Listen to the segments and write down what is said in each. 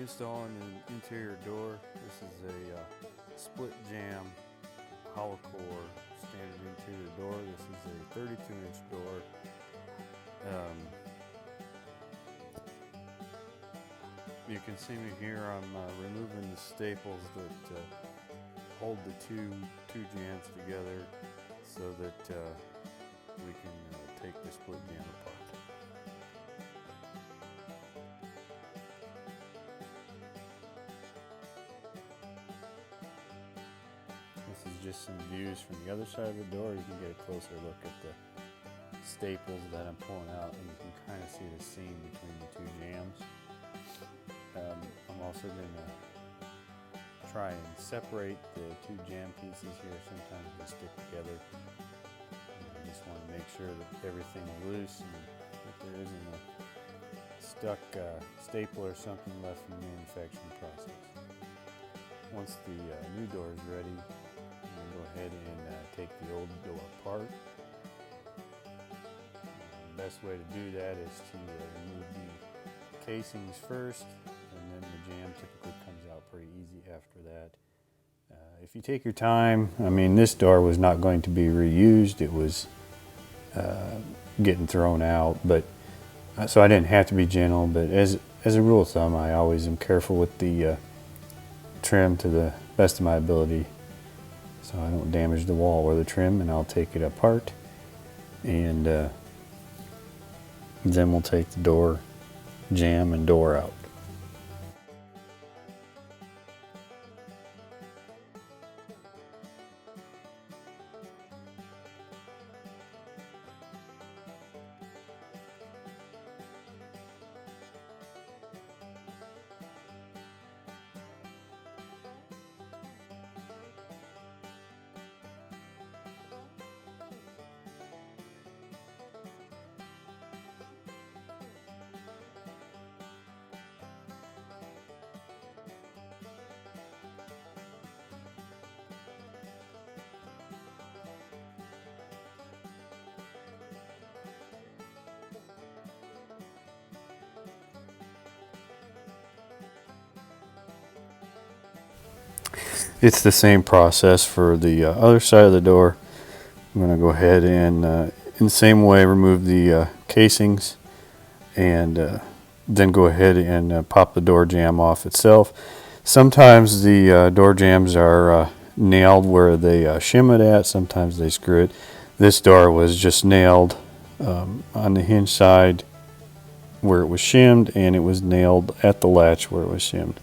Installing an interior door. This is a split jamb hollow core standard interior door. This is a 32-inch door. You can see me here. I'm removing the staples that hold the two jambs together so that we can take the split jamb apart. This is just some views from the other side of the door. You can get a closer look at the staples that I'm pulling out, and you can kind of see the seam between the two jambs. I'm also going to try and separate the two jamb pieces here. Sometimes they stick together. I just want to make sure that everything is loose and that there isn't a stuck staple or something left from the manufacturing process. Once the new door is ready, I'm going to go ahead and take the old door apart. The best way to do that is to remove the casings first, and then the jamb typically comes out pretty easy after that. If you take your time, I mean, this door was not going to be reused. It was getting thrown out, but so I didn't have to be gentle, but as a rule of thumb, I always am careful with the trim to the best of my ability so I don't damage the wall or the trim. And I'll take it apart, and then we'll take the door jamb and door out. It's the same process for the other side of the door. I'm going to go ahead and in the same way remove the casings, and then go ahead and pop the door jamb off itself. Sometimes the door jambs are nailed where they shim it at, sometimes they screw it. This door was just nailed on the hinge side where it was shimmed, and it was nailed at the latch where it was shimmed.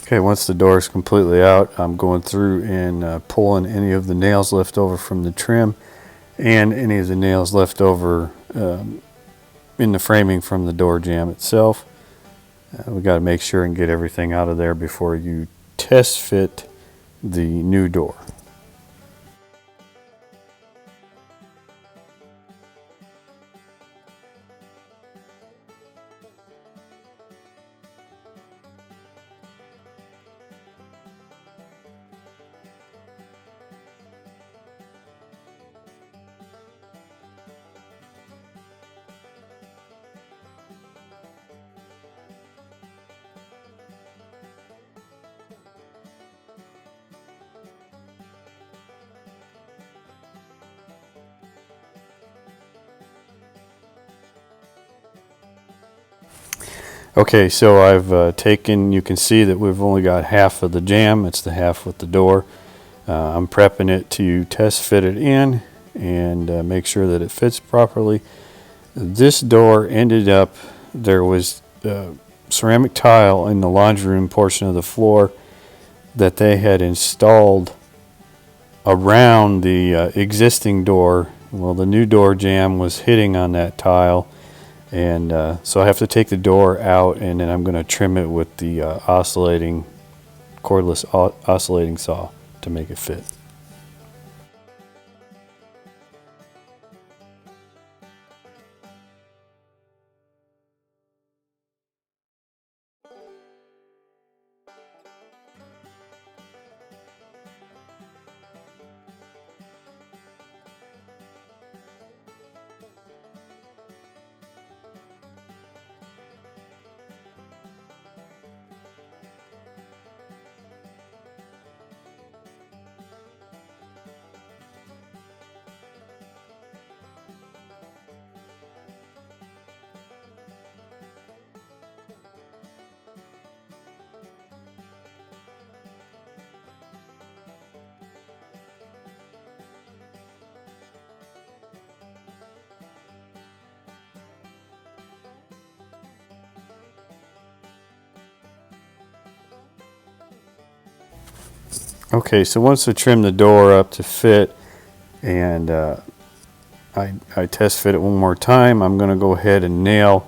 Okay, once the door is completely out, I'm going through and pulling any of the nails left over from the trim and any of the nails left over in the framing from the door jamb itself. We got to make sure and get everything out of there before you test fit the new door. Okay, so I've taken, you can see that we've only got half of the jamb. It's the half with the door. I'm prepping it to test fit it in and make sure that it fits properly. This door ended up, there was ceramic tile in the laundry room portion of the floor that they had installed around the existing door. Well, the new door jamb was hitting on that tile, and so I have to take the door out, and then I'm going to trim it with the cordless oscillating saw to make it fit. Okay, so once I trim the door up to fit and I test fit it one more time, I'm going to go ahead and nail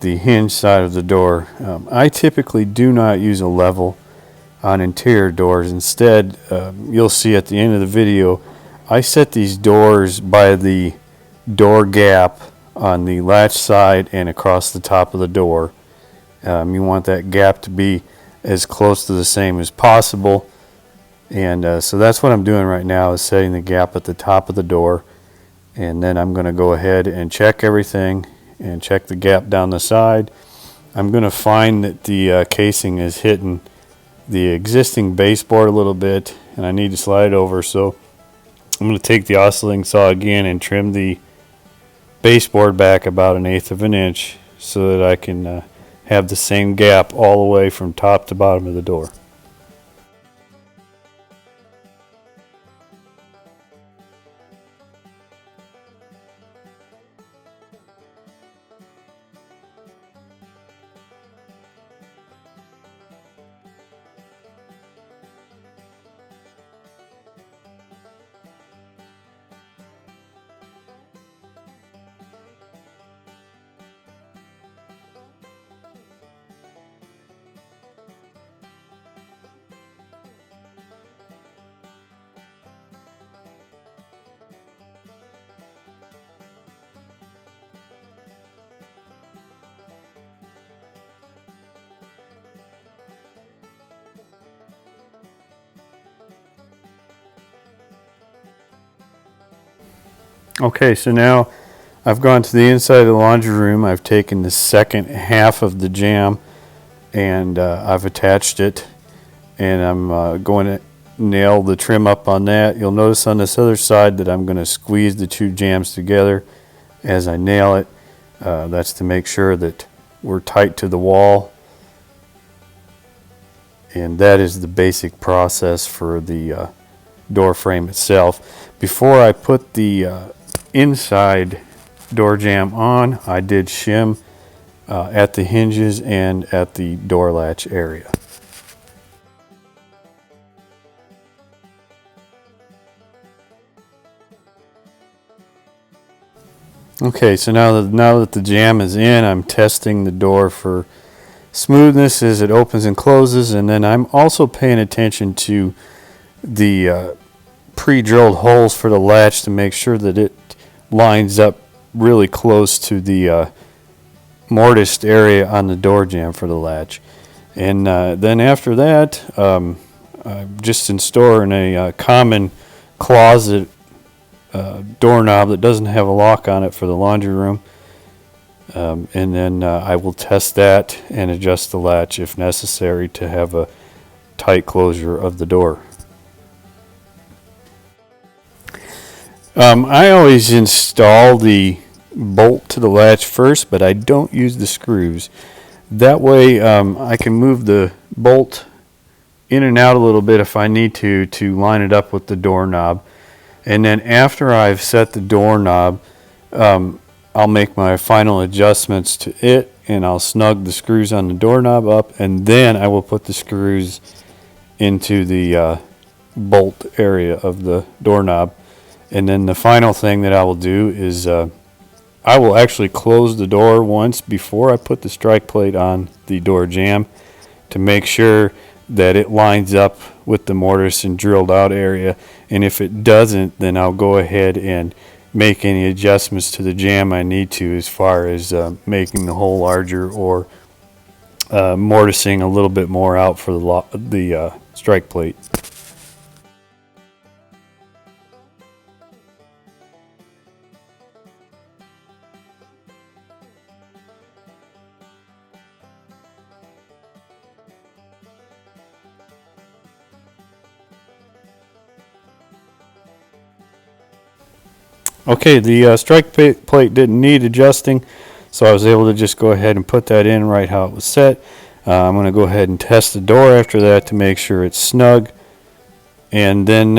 the hinge side of the door. I typically do not use a level on interior doors. Instead, you'll see at the end of the video, I set these doors by the door gap on the latch side and across the top of the door. You want that gap to be as close to the same as possible. And so that's what I'm doing right now, is setting the gap at the top of the door. And then I'm going to go ahead and check everything and check the gap down the side. I'm going to find that the casing is hitting the existing baseboard a little bit, and I need to slide it over. So I'm going to take the oscillating saw again and trim the baseboard back about 1/8 of an inch so that I can have the same gap all the way from top to bottom of the door. Okay, so now I've gone to the inside of the laundry room. I've taken the second half of the jamb and I've attached it, and I'm going to nail the trim up on that. You'll notice on this other side that I'm going to squeeze the two jambs together as I nail it. That's to make sure that we're tight to the wall, and that is the basic process for the door frame itself. Before I put the inside door jamb on, I did shim at the hinges and at the door latch area. Okay, so now that the jamb is in, I'm testing the door for smoothness as it opens and closes, and then I'm also paying attention to the pre-drilled holes for the latch to make sure that it lines up really close to the mortised area on the door jamb for the latch. And then after that, I'm just storing a common closet doorknob that doesn't have a lock on it for the laundry room. And then I will test that and adjust the latch if necessary to have a tight closure of the door. I always install the bolt to the latch first, but I don't use the screws. That way I can move the bolt in and out a little bit if I need to line it up with the doorknob. And then after I've set the doorknob, I'll make my final adjustments to it, and I'll snug the screws on the doorknob up, and then I will put the screws into the bolt area of the doorknob. And then the final thing that I will do is I will actually close the door once before I put the strike plate on the door jamb to make sure that it lines up with the mortise and drilled out area. And if it doesn't, then I'll go ahead and make any adjustments to the jamb I need to, as far as making the hole larger or mortising a little bit more out for the strike plate. Okay, the strike plate didn't need adjusting, so I was able to just go ahead and put that in right how it was set. I'm going to go ahead and test the door after that to make sure it's snug, and then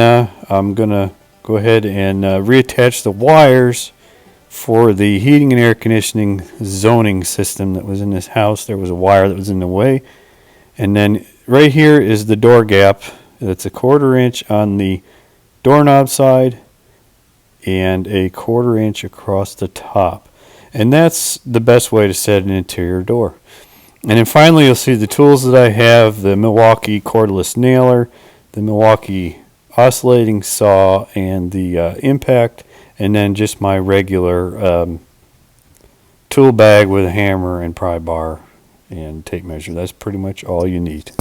I'm going to go ahead and reattach the wires for the heating and air conditioning zoning system that was in this house. There was a wire that was in the way, and then right here is the door gap. It's a 1/4 inch on the doorknob side and a 1/4 inch across the top, and that's the best way to set an interior door. And then finally, you'll see the tools that I have: the Milwaukee cordless nailer, the Milwaukee oscillating saw, and the impact, and then just my regular tool bag with a hammer and pry bar and tape measure. That's pretty much all you need.